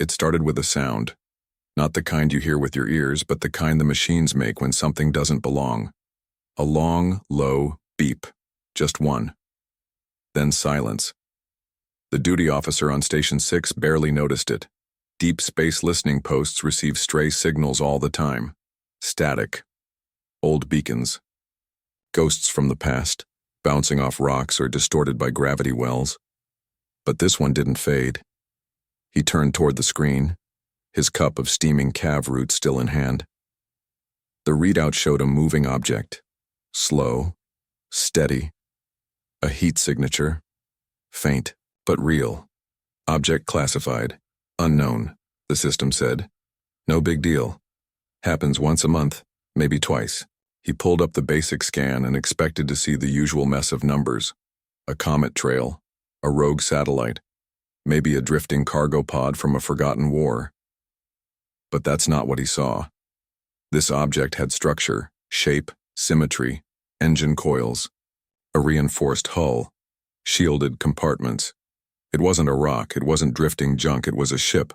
It started with a sound. Not the kind you hear with your ears, but the kind the machines make when something doesn't belong. A long, low beep. Just one. Then silence. The duty officer on Station 6 barely noticed it. Deep space listening posts receive stray signals all the time. Static. Old beacons. Ghosts from the past, bouncing off rocks or distorted by gravity wells. But this one didn't fade. He turned toward the screen, his cup of steaming cav root still in hand. The readout showed a moving object. Slow, steady. A heat signature. Faint, but real. Object classified. Unknown, the system said. No big deal. Happens once a month, maybe twice. He pulled up the basic scan and expected to see the usual mess of numbers. A comet trail, a rogue satellite, maybe a drifting cargo pod from a forgotten war. But that's not what he saw. This object had structure, shape, symmetry, engine coils, a reinforced hull, shielded compartments. It wasn't a rock, it wasn't drifting junk, it was a ship.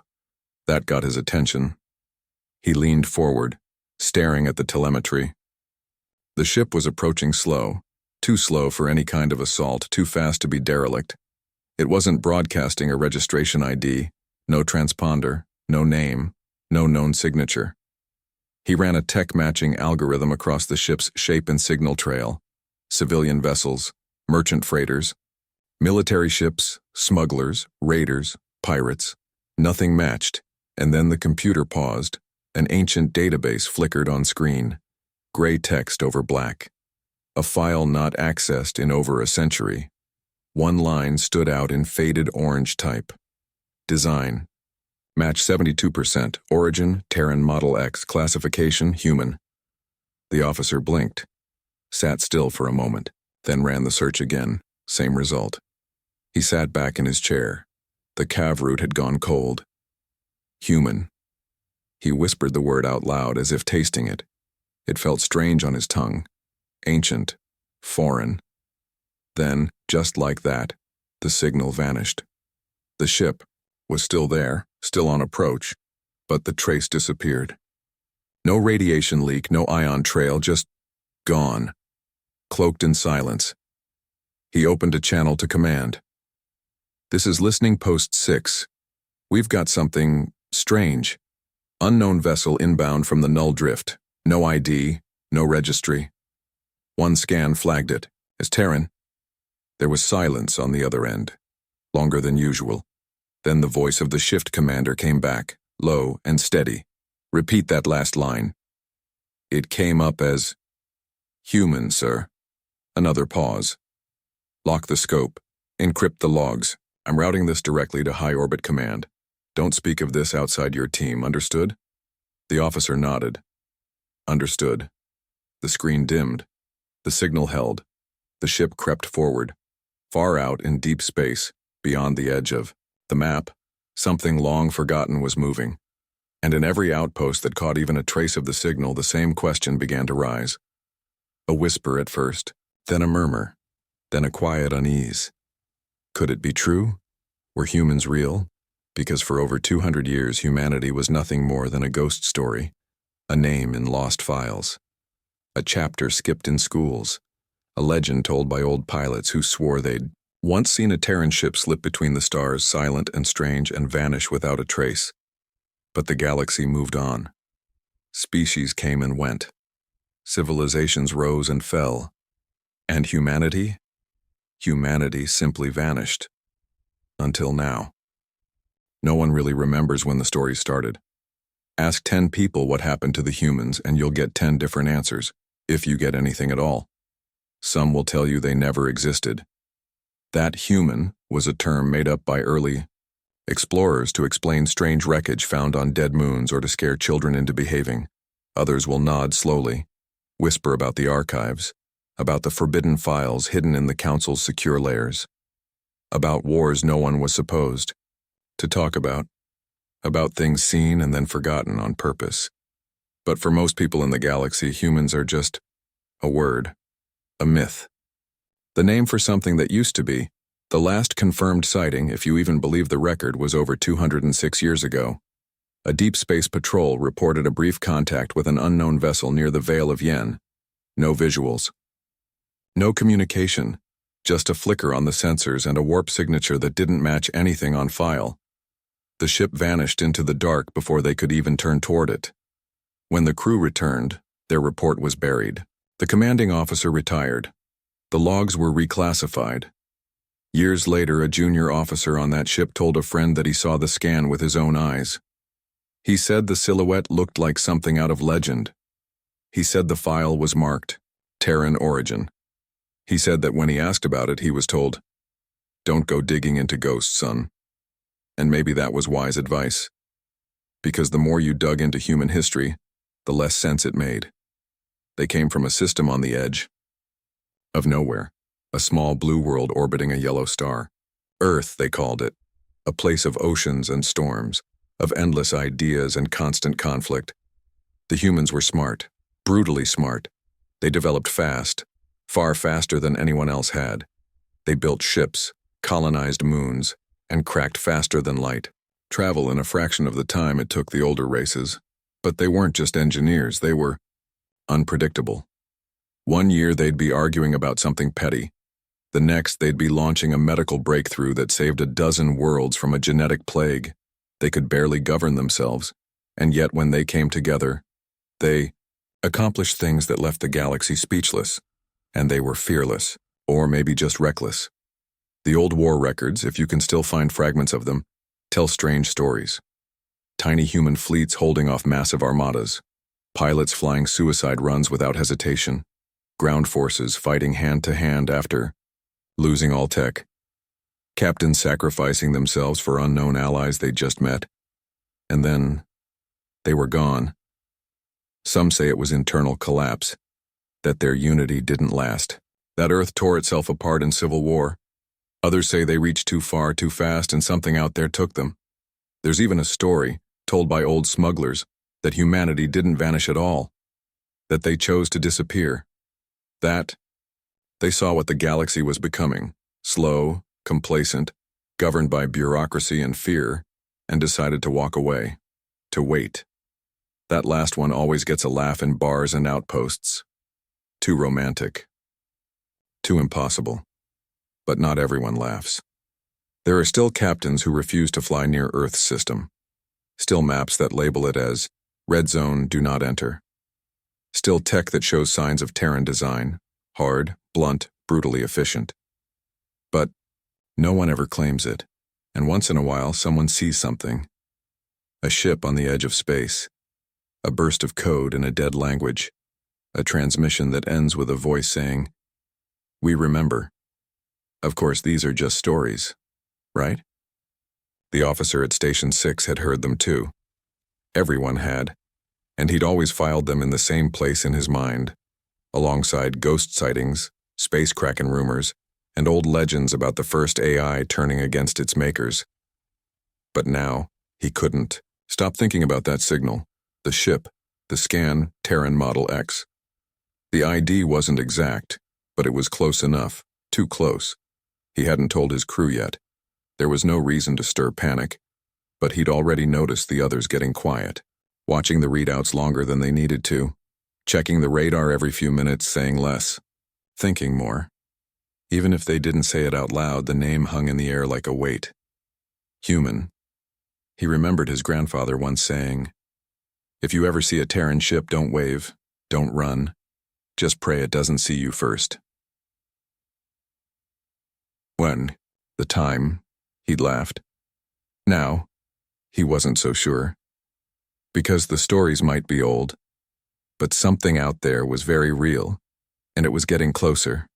That got his attention. He leaned forward, staring at the telemetry. The ship was approaching slow, too slow for any kind of assault, too fast to be derelict. It wasn't broadcasting a registration ID, no transponder, no name, no known signature. He ran a tech-matching algorithm across the ship's shape and signal trail. Civilian vessels, merchant freighters, military ships, smugglers, raiders, pirates. Nothing matched, and then the computer paused. An ancient database flickered on screen. Gray text over black. A file not accessed in over a century. One line stood out in faded orange type. Design. Match 72%. Origin, Terran Model X. Classification, human. The officer blinked. Sat still for a moment, then ran the search again. Same result. He sat back in his chair. The cav root had gone cold. Human. He whispered the word out loud as if tasting it. It felt strange on his tongue. Ancient. Foreign. Then, just like that, the signal vanished. The ship was still there, still on approach, but the trace disappeared. No radiation leak, no ion trail, just gone. Cloaked in silence. He opened a channel to command. This is Listening Post 6. We've got something strange. Unknown vessel inbound from the null drift. No ID, no registry. One scan flagged it as Terran. There was silence on the other end, longer than usual. Then the voice of the shift commander came back, low and steady. Repeat that last line. It came up as, human, sir. Another pause. Lock the scope. Encrypt the logs. I'm routing this directly to High Orbit Command. Don't speak of this outside your team, understood? The officer nodded. Understood. The screen dimmed. The signal held. The ship crept forward. Far out in deep space, beyond the edge of the map, something long forgotten was moving. And in every outpost that caught even a trace of the signal, the same question began to rise. A whisper at first, then a murmur, then a quiet unease. Could it be true? Were humans real? Because for over 200 years, humanity was nothing more than a ghost story, a name in lost files, a chapter skipped in schools, a legend told by old pilots who swore they'd once seen a Terran ship slip between the stars, silent and strange, and vanish without a trace. But the galaxy moved on. Species came and went. Civilizations rose and fell. And humanity? Humanity simply vanished. Until now. No one really remembers when the story started. Ask 10 people what happened to the humans and you'll get 10 different answers, if you get anything at all. Some will tell you they never existed. That human was a term made up by early explorers to explain strange wreckage found on dead moons or to scare children into behaving. Others will nod slowly, whisper about the archives, about the forbidden files hidden in the Council's secure layers, about wars no one was supposed to talk about things seen and then forgotten on purpose. But for most people in the galaxy, humans are just a word, a myth. The name for something that used to be, The last confirmed sighting, if you even believe the record, was over 206 years ago. A deep space patrol reported a brief contact with an unknown vessel near the Vale of Yen. No visuals. No communication, just a flicker on the sensors and a warp signature that didn't match anything on file. The ship vanished into the dark before they could even turn toward it. When the crew returned, their report was buried. The commanding officer retired. The logs were reclassified. Years later, a junior officer on that ship told a friend that he saw the scan with his own eyes. He said the silhouette looked like something out of legend. He said the file was marked Terran origin. He said that when he asked about it, he was told, "Don't go digging into ghosts, son." And maybe that was wise advice. Because the more you dug into human history, the less sense it made. They came from a system on the edge of nowhere, a small blue world orbiting a yellow star. Earth, they called it, a place of oceans and storms, of endless ideas and constant conflict. The humans were smart, brutally smart. They developed fast, far faster than anyone else had. They built ships, colonized moons, and cracked faster than light. Travel in a fraction of the time it took the older races. But they weren't just engineers, they were unpredictable. One year they'd be arguing about something petty. The next they'd be launching a medical breakthrough that saved a dozen worlds from a genetic plague. They could barely govern themselves, and yet when they came together, they accomplished things that left the galaxy speechless. And they were fearless, or maybe just reckless. The old war records, if you can still find fragments of them, tell strange stories. Tiny human fleets holding off massive armadas, pilots flying suicide runs without hesitation, ground forces fighting hand-to-hand after losing all tech, captains sacrificing themselves for unknown allies they'd just met, and then they were gone. Some say it was internal collapse, that their unity didn't last, that Earth tore itself apart in civil war. Others say they reached too far, too fast, and something out there took them. There's even a story, told by old smugglers, that humanity didn't vanish at all, that they chose to disappear, that they saw what the galaxy was becoming, slow, complacent, governed by bureaucracy and fear, and decided to walk away, to wait. That last one always gets a laugh in bars and outposts. Too romantic. Too impossible. But not everyone laughs. There are still captains who refuse to fly near Earth's system. Still maps that label it as Red Zone, Do Not Enter. Still tech that shows signs of Terran design, hard, blunt, brutally efficient. But no one ever claims it, and once in a while someone sees something. A ship on the edge of space. A burst of code in a dead language. A transmission that ends with a voice saying, "We remember." Of course, these are just stories, right? The officer at Station 6 had heard them too. Everyone had, and he'd always filed them in the same place in his mind, alongside ghost sightings, space kraken rumors, and old legends about the first AI turning against its makers. But now, he couldn't stop thinking about that signal, the ship, the scan, Terran Model X. The ID wasn't exact, but it was close enough, too close. He hadn't told his crew yet. There was no reason to stir panic, but he'd already noticed the others getting quiet, watching the readouts longer than they needed to, checking the radar every few minutes, saying less, thinking more. Even if they didn't say it out loud, the name hung in the air like a weight. Human. He remembered his grandfather once saying, "If you ever see a Terran ship, don't wave, don't run. Just pray it doesn't see you first." When, the time, he'd laughed. Now, he wasn't so sure. Because the stories might be old, but something out there was very real, and it was getting closer.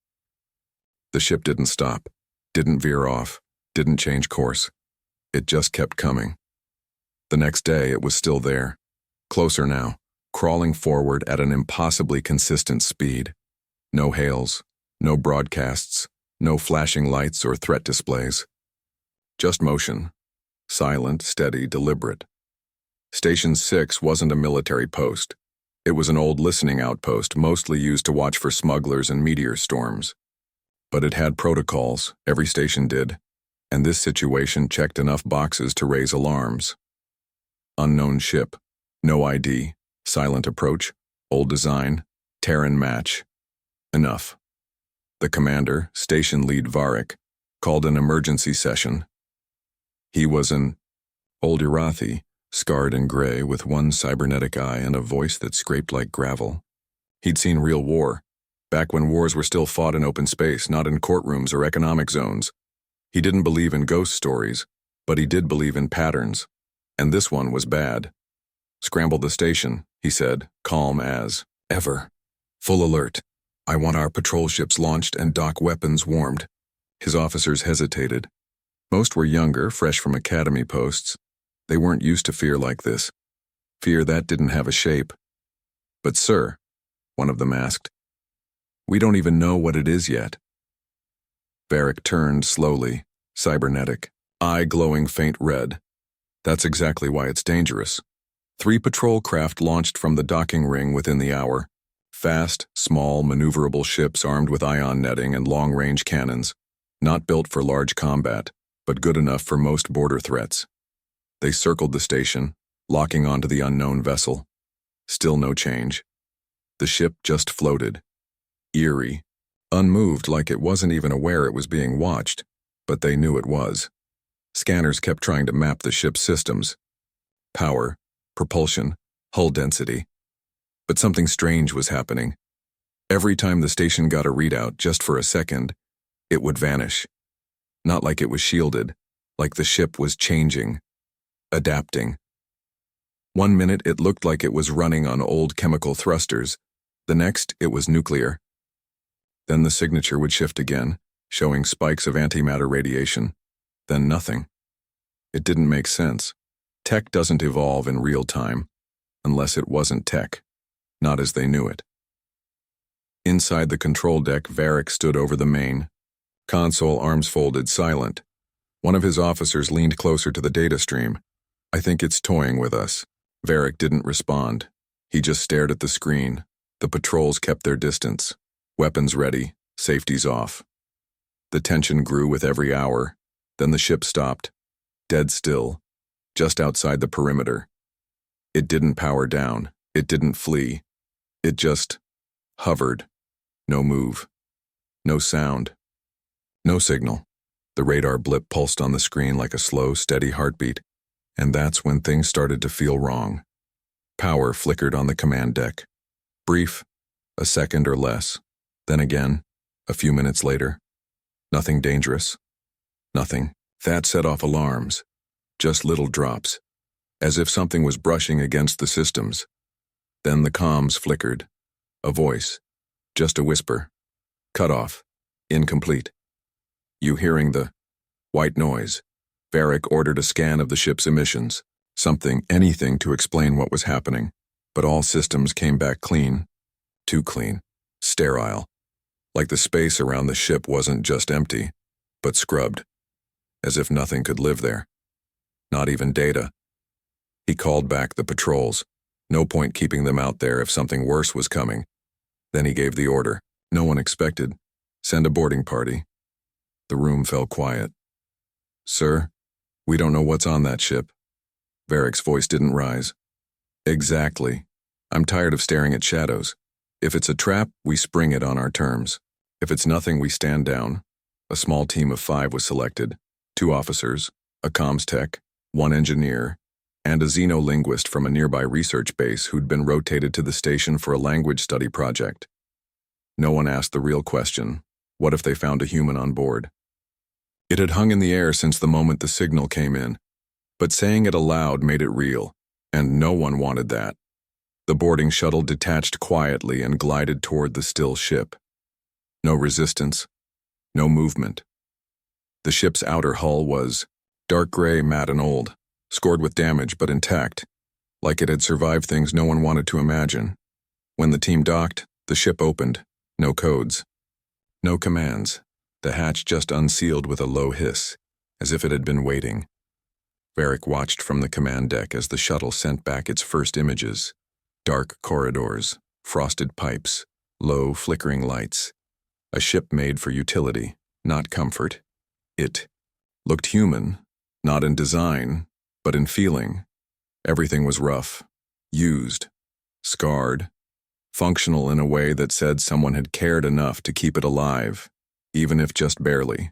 The ship didn't stop, didn't veer off, didn't change course. It just kept coming. The next day, it was still there, closer now, crawling forward at an impossibly consistent speed. No hails, no broadcasts, no flashing lights or threat displays. Just motion. Silent, steady, deliberate. Station 6 wasn't a military post. It was an old listening outpost, mostly used to watch for smugglers and meteor storms. But it had protocols, every station did, and this situation checked enough boxes to raise alarms. Unknown ship, no ID, silent approach, old design, Terran match. Enough. The commander, station lead Varric, called an emergency session. He was an old Irathi, scarred and gray with one cybernetic eye and a voice that scraped like gravel. He'd seen real war, back when wars were still fought in open space, not in courtrooms or economic zones. He didn't believe in ghost stories, but he did believe in patterns, and this one was bad. "Scramble the station," he said, calm as ever. "Full alert. I want our patrol ships launched and dock weapons warmed." His officers hesitated. Most were younger, fresh from academy posts. They weren't used to fear like this. Fear that didn't have a shape. "But sir," one of them asked, "we don't even know what it is yet." Varric turned slowly, cybernetic, eye glowing faint red. "That's exactly why it's dangerous." 3 patrol craft launched from the docking ring within the hour. Fast, small, maneuverable ships armed with ion netting and long-range cannons, not built for large combat, but good enough for most border threats. They circled the station, locking onto the unknown vessel. Still no change. The ship just floated. Eerie, unmoved, like it wasn't even aware it was being watched, but they knew it was. Scanners kept trying to map the ship's systems. Power, propulsion, hull density. But something strange was happening. Every time the station got a readout, just for a second, it would vanish. Not like it was shielded, like the ship was changing, adapting. One minute it looked like it was running on old chemical thrusters, the next it was nuclear. Then the signature would shift again, showing spikes of antimatter radiation. Then nothing. It didn't make sense. Tech doesn't evolve in real time, unless it wasn't tech, not as they knew it. Inside the control deck, Varric stood over the main. Console, arms folded, silent. One of his officers leaned closer to the data stream. "I think it's toying with us." Varric didn't respond. He just stared at the screen. The patrols kept their distance. Weapons ready, safeties off. The tension grew with every hour. Then the ship stopped. Dead still. Just outside the perimeter. It didn't power down. It didn't flee. It just hovered. No move. No sound. No signal. The radar blip pulsed on the screen like a slow, steady heartbeat, and that's when things started to feel wrong. Power flickered on the command deck. Brief, a second or less. Then again, a few minutes later. Nothing dangerous. Nothing. That set off alarms. Just little drops, as if something was brushing against the systems. Then the comms flickered. A voice. Just a whisper. Cut off. Incomplete. You hearing the white noise. Varric ordered a scan of the ship's emissions. Something, anything to explain what was happening. But all systems came back clean. Too clean. Sterile. Like the space around the ship wasn't just empty, but scrubbed. As if nothing could live there. Not even data. He called back the patrols. No point keeping them out there if something worse was coming. Then he gave the order. No one expected. Send a boarding party. The room fell quiet. "Sir, we don't know what's on that ship." Varric's voice didn't rise. "Exactly. I'm tired of staring at shadows. If it's a trap, we spring it on our terms. If it's nothing, we stand down." A small team of 5 was selected. 2 officers, a comms tech, 1 engineer, and a xenolinguist from a nearby research base who'd been rotated to the station for a language study project. No one asked the real question: what if they found a human on board? It had hung in the air since the moment the signal came in, but saying it aloud made it real, and no one wanted that. The boarding shuttle detached quietly and glided toward the still ship. No resistance, no movement. The ship's outer hull was dark gray, matte and old, scored with damage but intact, like it had survived things no one wanted to imagine. When the team docked, the ship opened. No codes. No commands. The hatch just unsealed with a low hiss, as if it had been waiting. Varric watched from the command deck as the shuttle sent back its first images. Dark corridors, frosted pipes, low, flickering lights. A ship made for utility, not comfort. It looked human, not in design, but in feeling. Everything was rough, used, scarred, functional in a way that said someone had cared enough to keep it alive, even if just barely.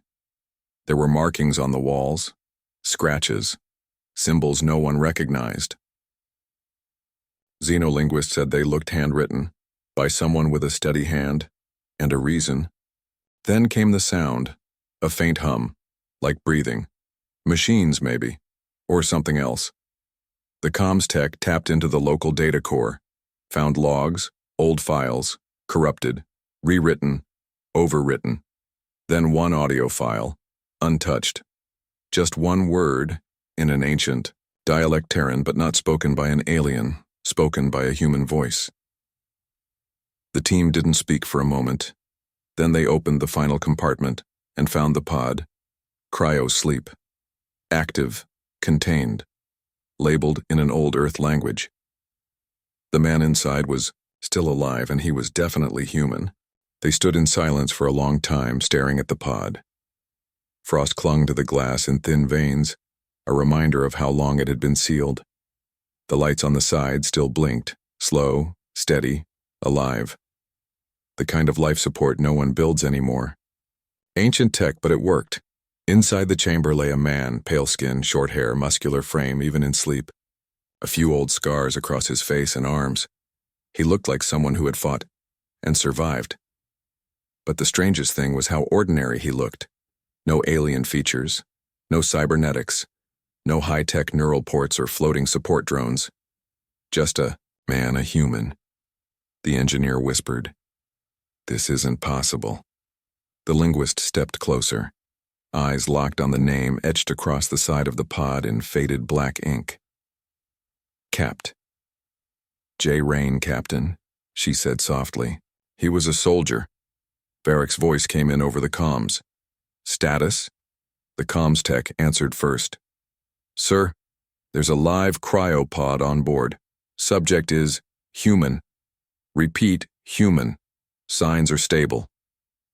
There were markings on the walls, scratches, symbols no one recognized. Xenolinguists said they looked handwritten, by someone with a steady hand, and a reason. Then came the sound, a faint hum, like breathing. Machines, maybe, or something else. The comms tech tapped into the local data core, found logs, old files, corrupted, rewritten, overwritten. Then one audio file, untouched. Just one word, in an ancient dialect Terran, but not spoken by an alien, spoken by a human voice. The team didn't speak for a moment. Then they opened the final compartment and found the pod. Cryo sleep. Active, contained, labeled in an old Earth language. The man inside was still alive, and he was definitely human. They stood in silence for a long time, staring at the pod. Frost clung to the glass in thin veins, a reminder of how long it had been sealed. The lights on the side still blinked, slow, steady, alive. The kind of life support no one builds anymore. Ancient tech, but it worked. Inside the chamber lay a man, pale skin, short hair, muscular frame, even in sleep. A few old scars across his face and arms. He looked like someone who had fought and survived. But the strangest thing was how ordinary he looked. No alien features, no cybernetics, no high-tech neural ports or floating support drones. Just a man, a human. The engineer whispered, "This isn't possible." The linguist stepped closer, eyes locked on the name etched across the side of the pod in faded black ink. Capt. J. Rain, Captain, she said softly. He was a soldier. Varric's voice came in over the comms. Status? The comms tech answered first. Sir, there's a live cryopod on board. Subject is human. Repeat, human. Signs are stable.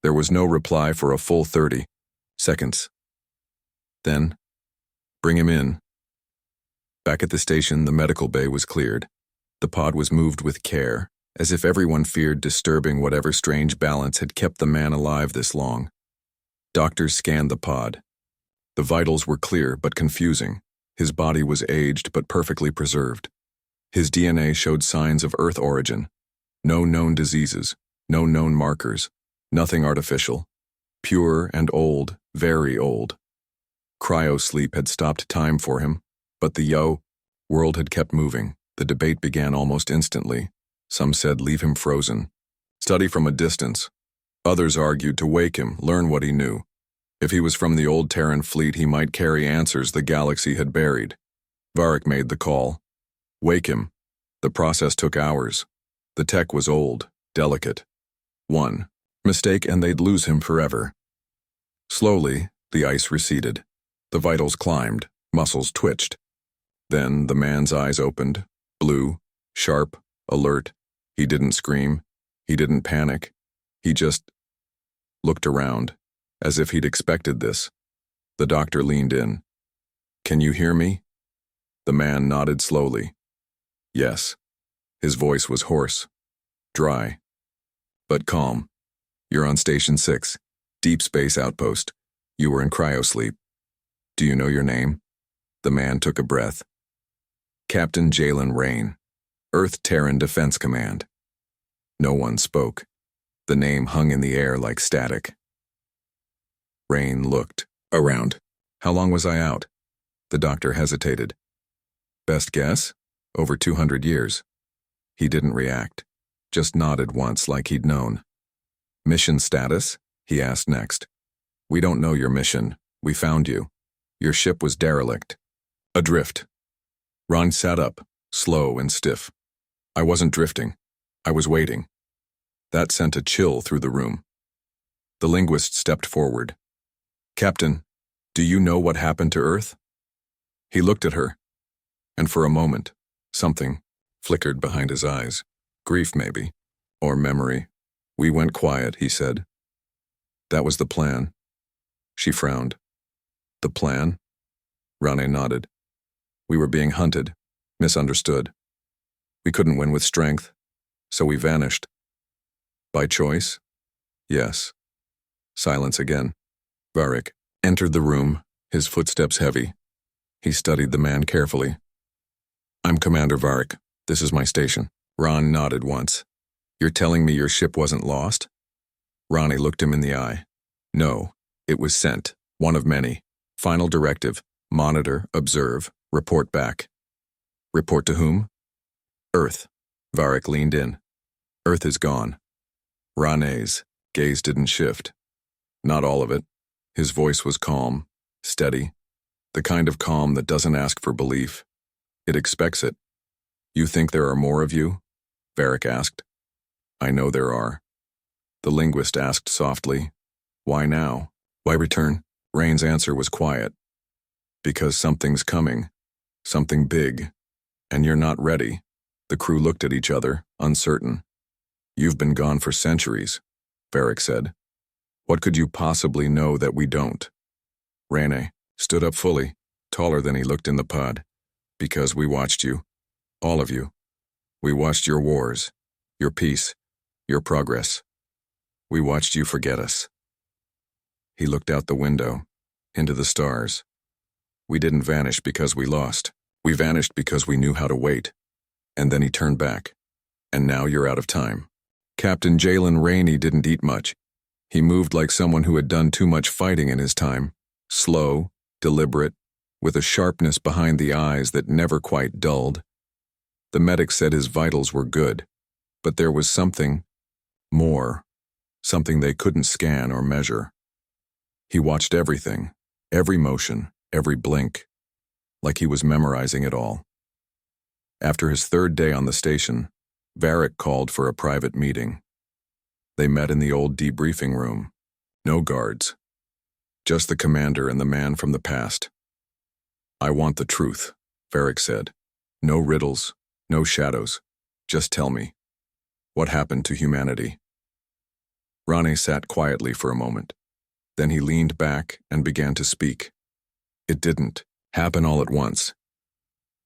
There was no reply for a full 30 seconds. Then, bring him in. Back at the station, the medical bay was cleared. The pod was moved with care, as if everyone feared disturbing whatever strange balance had kept the man alive this long. Doctors scanned the pod. The vitals were clear but confusing. His body was aged but perfectly preserved. His DNA showed signs of Earth origin. No known diseases, no known markers, nothing artificial. Pure and old, very old. Cryo-sleep had stopped time for him, but the world had kept moving. The debate began almost instantly. Some said leave him frozen. Study from a distance. Others argued to wake him, learn what he knew. If he was from the old Terran fleet, he might carry answers the galaxy had buried. Varric made the call. Wake him. The process took hours. The tech was old, delicate. One mistake and they'd lose him forever. Slowly, the ice receded. The vitals climbed, muscles twitched. Then the man's eyes opened, blue, sharp, alert. He didn't scream. He didn't panic. He just looked around, as if he'd expected this. The doctor leaned in. Can you hear me? The man nodded slowly. Yes. His voice was hoarse, dry, but calm. You're on Station 6, Deep Space Outpost. You were in cryosleep. Do you know your name? The man took a breath. Captain Jalen Rain, Earth Terran Defense Command. No one spoke. The name hung in the air like static. Rain looked around. How long was I out? The doctor hesitated. Best guess? Over 200 years. He didn't react, just nodded once like he'd known. Mission status? He asked next. We don't know your mission. We found you. Your ship was derelict. Adrift. Ron sat up, slow and stiff. I wasn't drifting. I was waiting. That sent a chill through the room. The linguist stepped forward. Captain, do you know what happened to Earth? He looked at her, and for a moment, something flickered behind his eyes. Grief, maybe, or memory. We went quiet, he said. That was the plan. She frowned. The plan? Rane nodded. We were being hunted, misunderstood. We couldn't win with strength, so we vanished. By choice? Yes. Silence again. Varric entered the room, his footsteps heavy. He studied the man carefully. I'm Commander Varric. This is my station. Ron nodded once. You're telling me your ship wasn't lost? Ronnie looked him in the eye. No, it was sent. One of many. Final directive. Monitor, observe, report back. Report to whom? Earth. Varric leaned in. Earth is gone. Rane's gaze didn't shift. Not all of it. His voice was calm, steady. The kind of calm that doesn't ask for belief. It expects it. You think there are more of you? Varric asked. I know there are. The linguist asked softly. Why now? Why return? Rain's answer was quiet. Because something's coming. Something big. And you're not ready. The crew looked at each other, uncertain. You've been gone for centuries, Varric said. What could you possibly know that we don't? Rane stood up fully, taller than he looked in the pod. Because we watched you. All of you. We watched your wars, your peace, your progress. We watched you forget us. He looked out the window, into the stars. We didn't vanish because we lost. We vanished because we knew how to wait. And then he turned back. And now you're out of time. Captain Jalen Rainey didn't eat much. He moved like someone who had done too much fighting in his time. Slow, deliberate, with a sharpness behind the eyes that never quite dulled. The medic said his vitals were good, but there was something more, something they couldn't scan or measure. He watched everything, every motion, every blink, like he was memorizing it all. After his third day on the station, Varric called for a private meeting. They met in the old debriefing room. No guards. Just the commander and the man from the past. I want the truth, Varric said. No riddles, no shadows. Just tell me. What happened to humanity? Rane sat quietly for a moment. Then he leaned back and began to speak. It didn't happen all at once.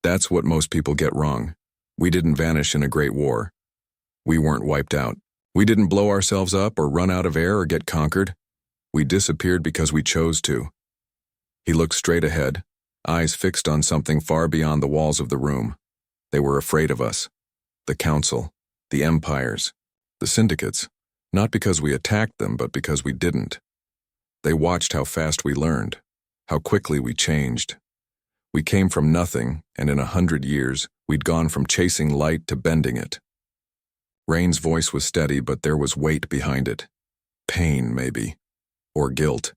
That's what most people get wrong. We didn't vanish in a great war. We weren't wiped out. We didn't blow ourselves up or run out of air or get conquered. We disappeared because we chose to. He looked straight ahead, eyes fixed on something far beyond the walls of the room. They were afraid of us. The council, the empires, the syndicates. Not because we attacked them, but because we didn't. They watched how fast we learned, how quickly we changed. We came from nothing, and in 100 years, we'd gone from chasing light to bending it. Rain's voice was steady, but there was weight behind it. Pain, maybe. Or guilt.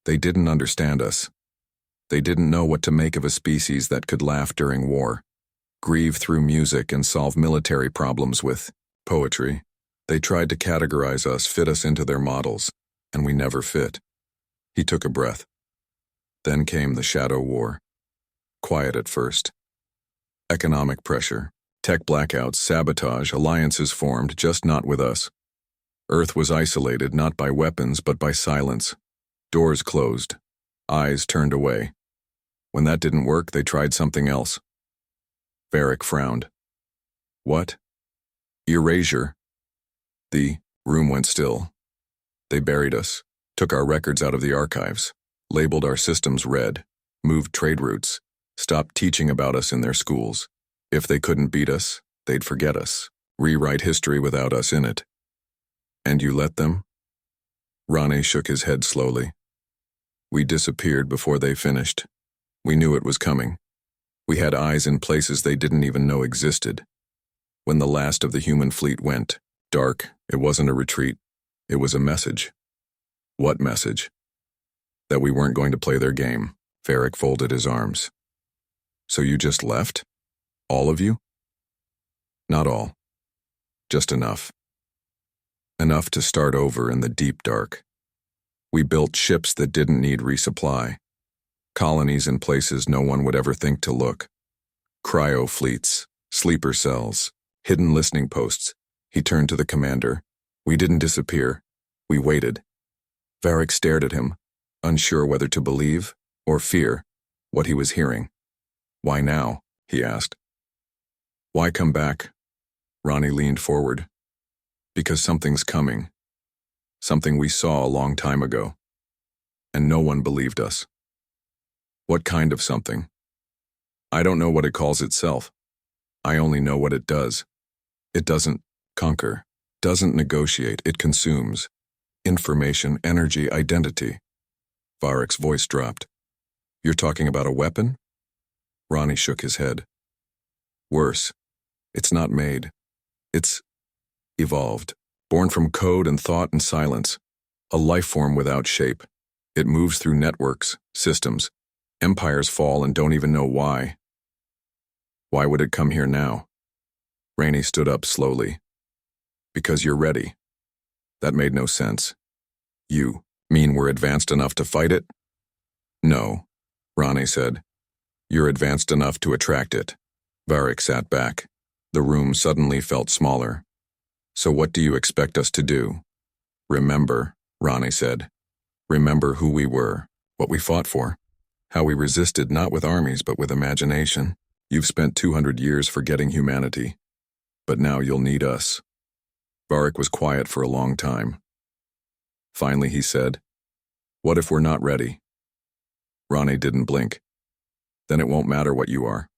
They didn't understand us. They didn't know what to make of a species that could laugh during war, grieve through music, and solve military problems with poetry. They tried to categorize us, fit us into their models, and we never fit. He took a breath. Then came the Shadow War. Quiet at first. Economic pressure, tech blackouts, sabotage, alliances formed, just not with us. Earth was isolated not by weapons but by silence. Doors closed. Eyes turned away. When that didn't work, they tried something else. Varric frowned. What? Erasure. The room went still. They buried us, took our records out of the archives, labeled our systems red, moved trade routes, stopped teaching about us in their schools. If they couldn't beat us, they'd forget us, rewrite history without us in it. And you let them? Rane shook his head slowly. We disappeared before they finished. We knew it was coming. We had eyes in places they didn't even know existed. When the last of the human fleet went dark, it wasn't a retreat. It was a message. What message? That we weren't going to play their game. Varric folded his arms. So you just left? All of you? Not all. Just enough. Enough to start over in the deep dark. We built ships that didn't need resupply. Colonies in places no one would ever think to look. Cryo fleets, sleeper cells, hidden listening posts. He turned to the commander. We didn't disappear. We waited. Varric stared at him, unsure whether to believe or fear what he was hearing. "Why now?" he asked. "Why come back?" Ronnie leaned forward. "Because something's coming. Something we saw a long time ago. And no one believed us." "What kind of something?" "I don't know what it calls itself. I only know what it does. It doesn't conquer, doesn't negotiate, it consumes. Information, energy, identity." Varric's voice dropped. "You're talking about a weapon?" Ronnie shook his head. "Worse. It's not made. It's evolved. Born from code and thought and silence. A life form without shape. It moves through networks, systems. Empires fall and don't even know why. Why would it come here now?" Rainey stood up slowly. "Because you're ready." That made no sense. "You mean we're advanced enough to fight it?" "No," Ronnie said. "You're advanced enough to attract it." Varric sat back. The room suddenly felt smaller. "So what do you expect us to do?" "Remember," Ronnie said. "Remember who we were, what we fought for, how we resisted not with armies but with imagination. You've spent 200 years forgetting humanity. But now you'll need us." Varric was quiet for a long time. Finally he said, "What if we're not ready?" Ronnie didn't blink. "Then it won't matter what you are."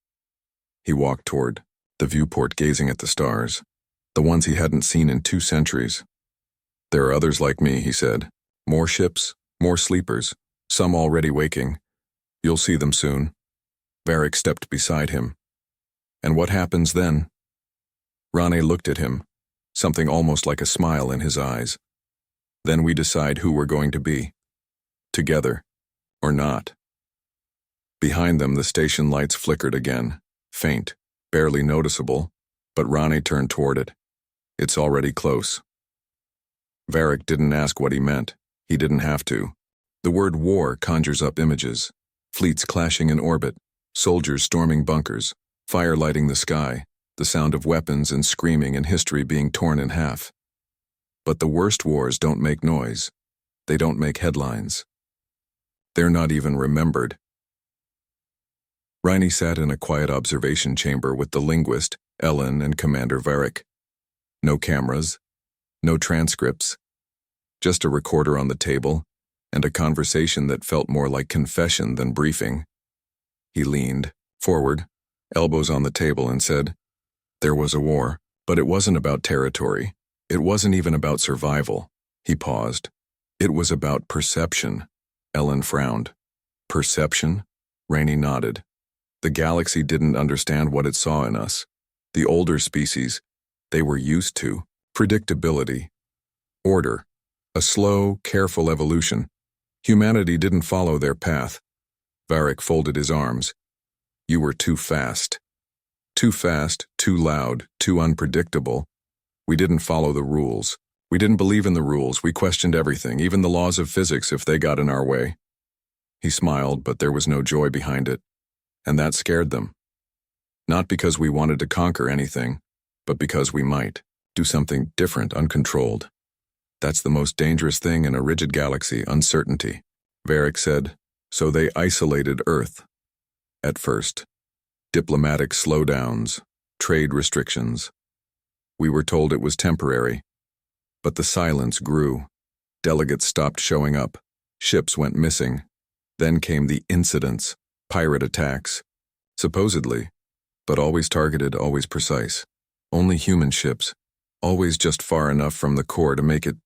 He walked toward the viewport, gazing at the stars, the ones he hadn't seen in 2 centuries. "There are others like me," he said. "More ships, more sleepers, some already waking. You'll see them soon." Varric stepped beside him. "And what happens then?" Ronnie looked at him, something almost like a smile in his eyes. "Then we decide who we're going to be. Together, or not." Behind them, the station lights flickered again, faint, barely noticeable, but Ronnie turned toward it. "It's already close." Varric didn't ask what he meant. He didn't have to. The word war conjures up images. Fleets clashing in orbit, soldiers storming bunkers, fire lighting the sky, the sound of weapons and screaming and history being torn in half. But the worst wars don't make noise. They don't make headlines. They're not even remembered. Ronnie sat in a quiet observation chamber with the linguist, Ellen, and Commander Varric. No cameras, no transcripts, just a recorder on the table, and a conversation that felt more like confession than briefing. He leaned forward, elbows on the table, and said, "There was a war, but it wasn't about territory. It wasn't even about survival." He paused. "It was about perception." Ellen frowned. "Perception?" Rainey nodded. "The galaxy didn't understand what it saw in us. The older species, they were used to predictability, order, a slow, careful evolution. Humanity didn't follow their path." Varric folded his arms. "You were too fast. Too fast, too loud, too unpredictable. We didn't follow the rules. We didn't believe in the rules. We questioned everything, even the laws of physics if they got in our way." He smiled, but there was no joy behind it. And that scared them. Not because we wanted to conquer anything, but because we might do something different, uncontrolled. That's the most dangerous thing in a rigid galaxy, uncertainty. Varric said, "So they isolated Earth. At first. Diplomatic slowdowns, trade restrictions. We were told it was temporary. But the silence grew. Delegates stopped showing up. Ships went missing. Then came the incidents, pirate attacks. Supposedly, but always targeted, always precise. Only human ships, always just far enough from the core to make it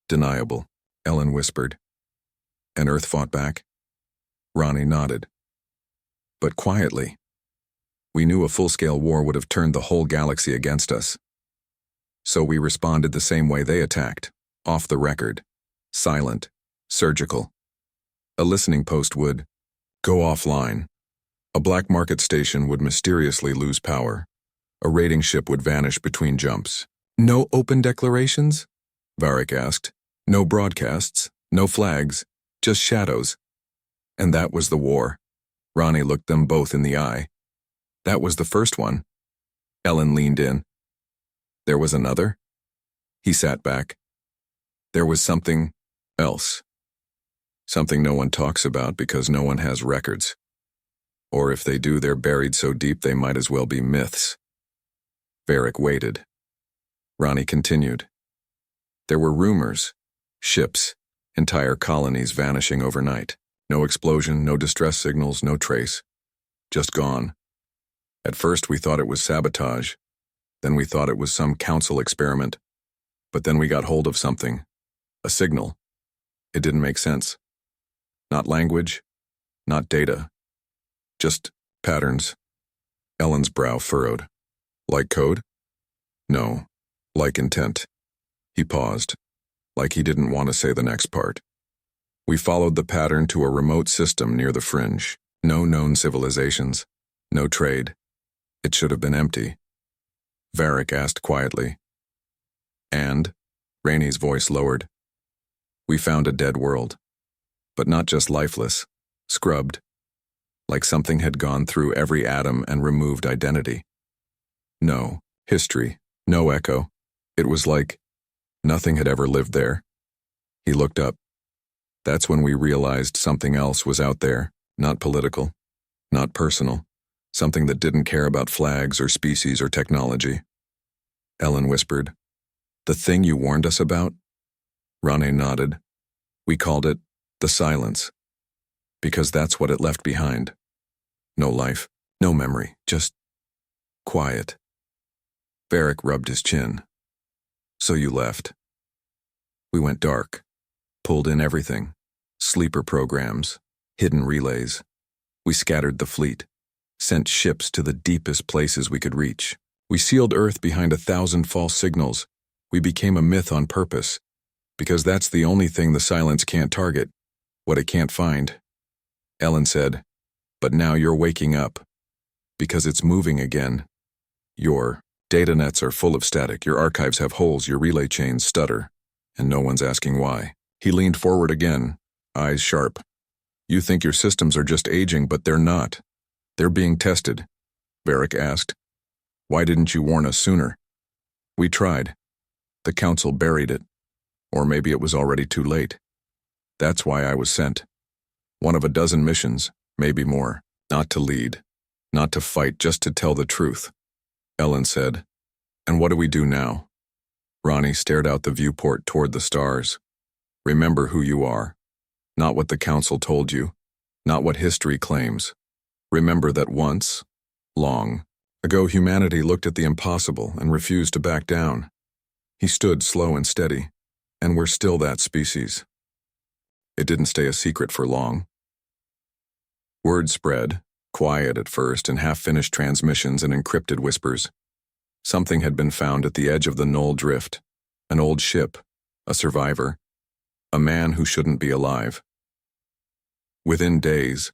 deniable," Ellen whispered. "And Earth fought back?" Ronnie nodded. "But quietly. We knew a full-scale war would have turned the whole galaxy against us. So we responded the same way they attacked, off the record, silent, surgical. A listening post would go offline. A black market station would mysteriously lose power. A raiding ship would vanish between jumps. No open declarations?" Varric asked. "No broadcasts, no flags, just shadows." "And that was the war." Ronnie looked them both in the eye. "That was the first one." Ellen leaned in. "There was another?" He sat back. "There was something else." Something no one talks about because no one has records. Or if they do, they're buried so deep they might as well be myths. Varric waited. Ronnie continued. There were rumors, ships, entire colonies vanishing overnight. No explosion, no distress signals, no trace. Just gone. At first we thought it was sabotage. Then we thought it was some council experiment. But then we got hold of something. A signal. It didn't make sense. Not language, not data. Just patterns. Ellen's brow furrowed. Like code? No, like intent. He paused, like he didn't want to say the next part. We followed the pattern to a remote system near the fringe. No known civilizations. No trade. It should have been empty. Varric asked quietly. And? Rainey's voice lowered. We found a dead world. But not just lifeless. Scrubbed. Like something had gone through every atom and removed identity. No history. No echo. It was like nothing had ever lived there. He looked up. That's when we realized something else was out there, not political, not personal, something that didn't care about flags or species or technology. Ellen whispered, The thing you warned us about? Ronnie nodded. We called it the silence, because that's what it left behind. No life, no memory, just quiet. Varric rubbed his chin. So you left. We went dark, pulled in everything. Sleeper programs, hidden relays. We scattered the fleet, sent ships to the deepest places we could reach. We sealed Earth behind 1,000 false signals. We became a myth on purpose, because that's the only thing the silence can't target, what it can't find. Ellen said, But now you're waking up, because it's moving again. Your data nets are full of static, your archives have holes, your relay chains stutter, and no one's asking why. He leaned forward again, eyes sharp. You think your systems are just aging, but they're not. They're being tested. Varric asked. Why didn't you warn us sooner? We tried. The council buried it. Or maybe it was already too late. That's why I was sent. One of a dozen missions, maybe more. Not to lead. Not to fight, just to tell the truth. Ellen said. And what do we do now? Ronnie stared out the viewport toward the stars. Remember who you are. Not what the council told you, not what history claims. Remember that once, long ago, humanity looked at the impossible and refused to back down. He stood slow and steady, and we're still that species. It didn't stay a secret for long. Word spread, quiet at first in half-finished transmissions and encrypted whispers. Something had been found at the edge of the Knoll Drift, an old ship, a survivor, a man who shouldn't be alive. Within days,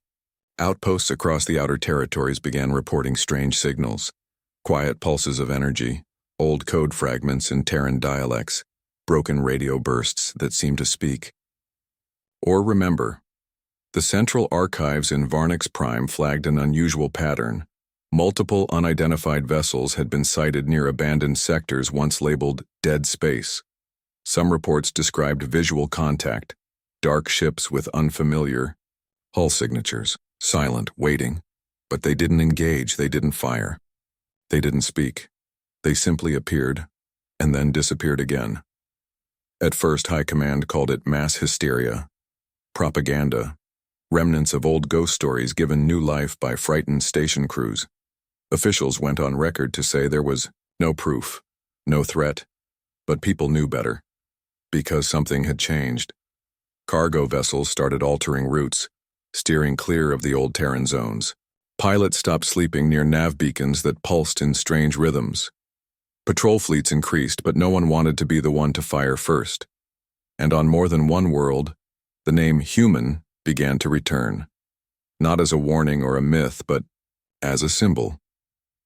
outposts across the outer territories began reporting strange signals, quiet pulses of energy, old code fragments in Terran dialects, broken radio bursts that seemed to speak. Or remember, the central archives in Varnix Prime flagged an unusual pattern. Multiple unidentified vessels had been sighted near abandoned sectors once labeled dead space. Some reports described visual contact, dark ships with unfamiliar hull signatures, silent, waiting, but they didn't engage, they didn't fire. They didn't speak. They simply appeared, and then disappeared again. At first, High Command called it mass hysteria, propaganda, remnants of old ghost stories given new life by frightened station crews. Officials went on record to say there was no proof, no threat, but people knew better, because something had changed. Cargo vessels started altering routes, steering clear of the old Terran zones. Pilots stopped sleeping near nav beacons that pulsed in strange rhythms. Patrol fleets increased, but no one wanted to be the one to fire first. And on more than one world, the name human began to return. Not as a warning or a myth, but as a symbol.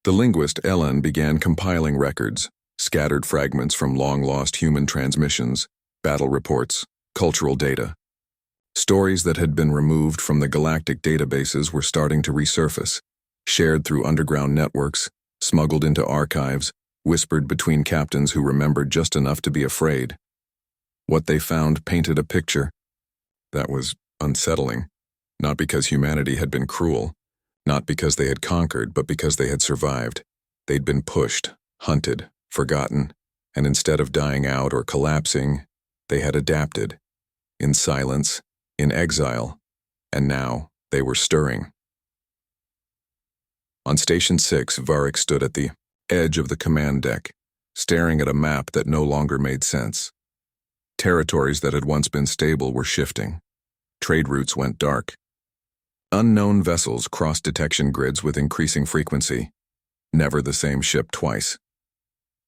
The linguist Ellen began compiling records, scattered fragments from long-lost human transmissions, battle reports, cultural data. Stories that had been removed from the galactic databases were starting to resurface, shared through underground networks, smuggled into archives, whispered between captains who remembered just enough to be afraid. What they found painted a picture that was Unsettling, not because humanity had been cruel, not because they had conquered, but because they had survived. They'd been pushed, hunted, forgotten, and instead of dying out or collapsing, they had adapted, in silence, in exile, and now they were stirring. On Station 6, Varric stood at the edge of the command deck, staring at a map that no longer made sense. Territories that had once been stable were shifting. Trade routes went dark. Unknown vessels crossed detection grids with increasing frequency. Never the same ship twice.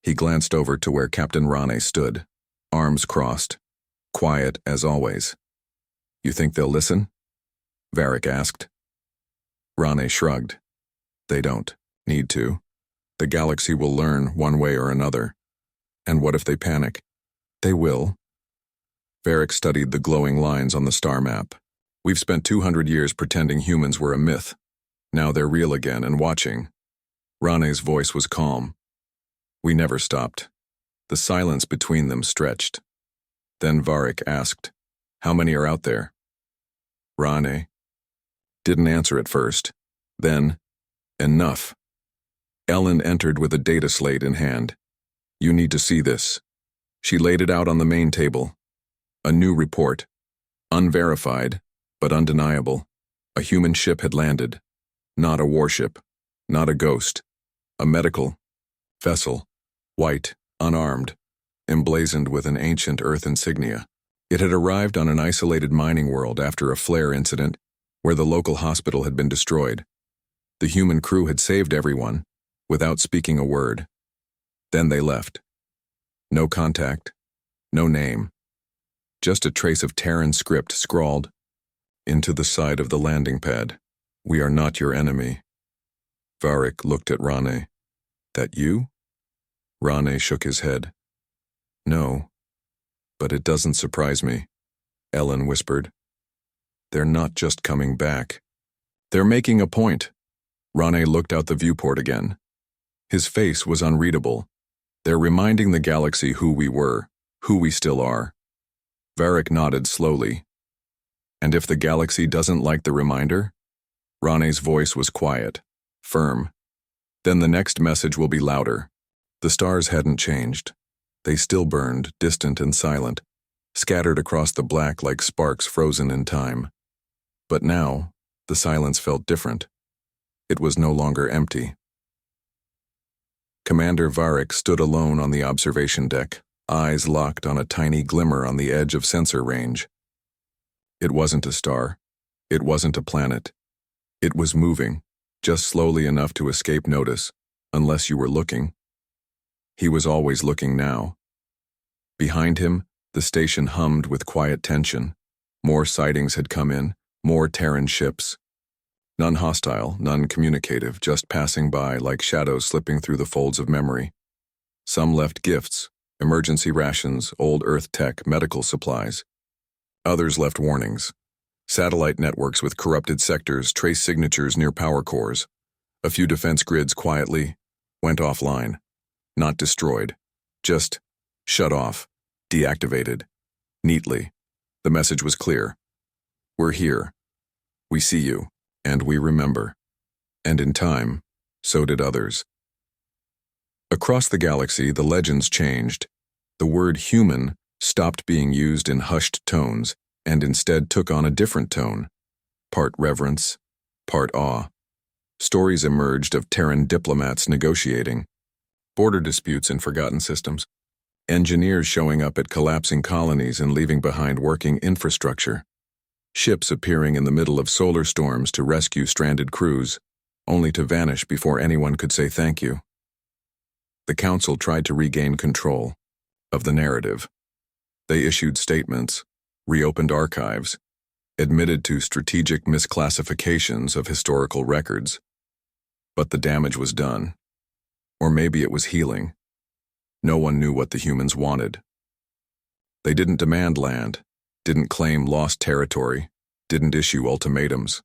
He glanced over to where Captain Rane stood, arms crossed, quiet as always. "You think they'll listen?" Varric asked. Rane shrugged. "They don't need to. The galaxy will learn one way or another. And what if they panic? They will." Varric studied the glowing lines on the star map. "We've spent 200 years pretending humans were a myth. Now they're real again and watching." Rane's voice was calm. "We never stopped." The silence between them stretched. Then Varric asked, "How many are out there?" Rane didn't answer at first. Then, "Enough." Ellen entered with a data slate in hand. "You need to see this." She laid it out on the main table. A new report. Unverified, but undeniable. A human ship had landed. Not a warship. Not a ghost. A medical vessel. White, unarmed, emblazoned with an ancient Earth insignia. It had arrived on an isolated mining world after a flare incident where the local hospital had been destroyed. The human crew had saved everyone, without speaking a word. Then they left. No contact, no name. Just a trace of Terran script scrawled into the side of the landing pad. "We are not your enemy." Varric looked at Rane. "That you?" Rane shook his head. "No, but it doesn't surprise me," Ellen whispered. "They're not just coming back. They're making a point." Rane looked out the viewport again. His face was unreadable. "They're reminding the galaxy who we were, who we still are." Varric nodded slowly. "And if the galaxy doesn't like the reminder?" Rane's voice was quiet, firm. "Then the next message will be louder." The stars hadn't changed. They still burned, distant and silent, scattered across the black like sparks frozen in time. But now, the silence felt different. It was no longer empty. Commander Varric stood alone on the observation deck, eyes locked on a tiny glimmer on the edge of sensor range. It wasn't a star. It wasn't a planet. It was moving, just slowly enough to escape notice, unless you were looking. He was always looking now. Behind him, the station hummed with quiet tension. More sightings had come in, more Terran ships. None hostile, none communicative, just passing by like shadows slipping through the folds of memory. Some left gifts, emergency rations, old Earth tech, medical supplies. Others left warnings. Satellite networks with corrupted sectors, trace signatures near power cores. A few defense grids quietly went offline. Not destroyed. Just shut off. Deactivated. Neatly. The message was clear. We're here. We see you. And we remember. And in time, so did others. Across the galaxy, the legends changed. The word human stopped being used in hushed tones and instead took on a different tone. Part reverence, part awe. Stories emerged of Terran diplomats negotiating. Border disputes in forgotten systems. Engineers showing up at collapsing colonies and leaving behind working infrastructure. Ships appearing in the middle of solar storms to rescue stranded crews, only to vanish before anyone could say thank you. The Council tried to regain control of the narrative. They issued statements, reopened archives, admitted to strategic misclassifications of historical records. But the damage was done. Or maybe it was healing. No one knew what the humans wanted. They didn't demand land, didn't claim lost territory, didn't issue ultimatums.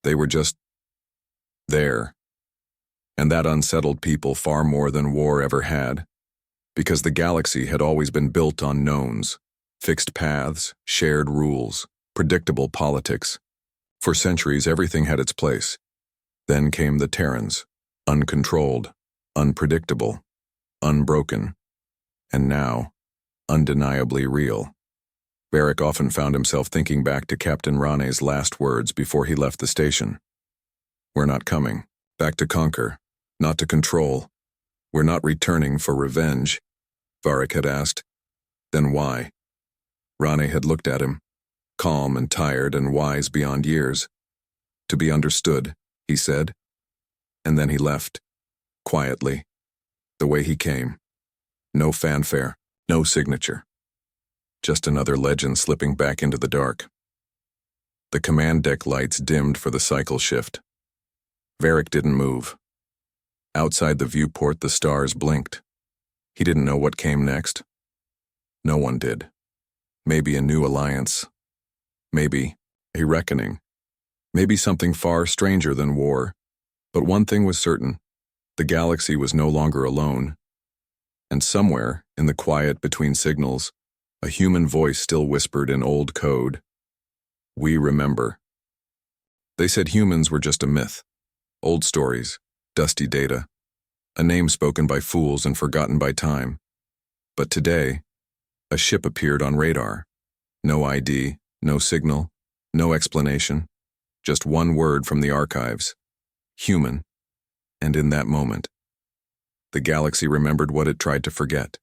They were just there. And that unsettled people far more than war ever had, because the galaxy had always been built on knowns, fixed paths, shared rules. predictable politics. For centuries, everything had its place. Then came the Terrans, uncontrolled, unpredictable, unbroken, and now, undeniably real. Varric often found himself thinking back to Captain Rane's last words before he left the station. "We're not coming back to conquer, not to control. We're not returning for revenge," Varric had asked. "Then why?" Rane had looked at him, calm and tired and wise beyond years. "To be understood," he said. And then he left, quietly, the way he came. No fanfare, no signature. Just another legend slipping back into the dark. The command deck lights dimmed for the cycle shift. Varric didn't move. Outside the viewport, the stars blinked. He didn't know what came next. No one did. Maybe a new alliance. Maybe a reckoning. Maybe something far stranger than war. But one thing was certain. The galaxy was no longer alone. And somewhere, in the quiet between signals, a human voice still whispered in old code. "We remember." They said humans were just a myth. Old stories, dusty data, a name spoken by fools and forgotten by time. But today, a ship appeared on radar. No ID, no signal, no explanation. Just one word from the archives. Human. And in that moment, the galaxy remembered what it tried to forget.